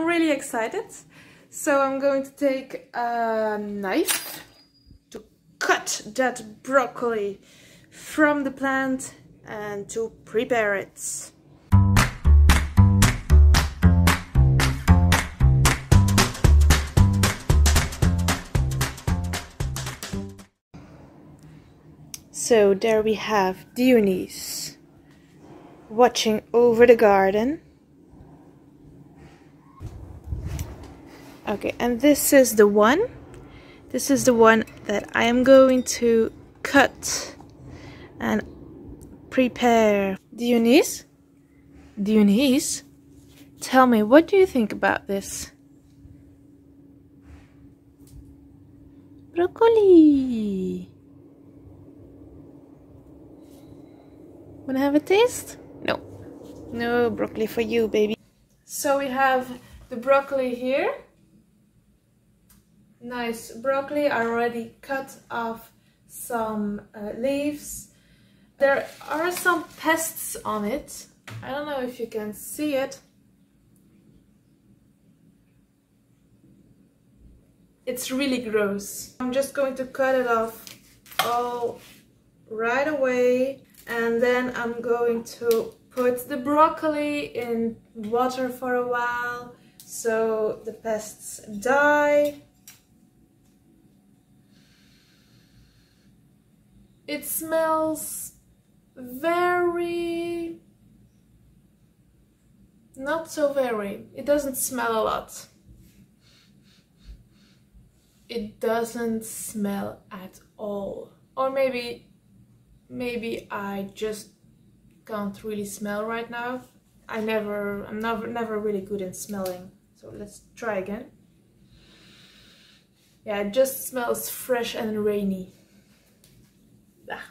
I'm really excited. So I'm going to take a knife to cut that broccoli from the plant and to prepare it. So there we have Dionys watching over the garden. Okay, and this is the one. This is the one that I am going to cut and prepare. Dionys? Dionys? Tell me, what do you think about this? Broccoli! Wanna have a taste? No. No broccoli for you, baby. So we have the broccoli here. Nice broccoli. I already cut off some leaves. There are some pests on it. I don't know if you can see it. It's really gross. I'm just going to cut it off all right away. And then I'm going to put the broccoli in water for a while so the pests die. It smells very... not so very. It doesn't smell a lot. It doesn't smell at all. Or maybe I just can't really smell right now. I'm never really good in smelling. So let's try again. Yeah, it just smells fresh and rainy. Ah.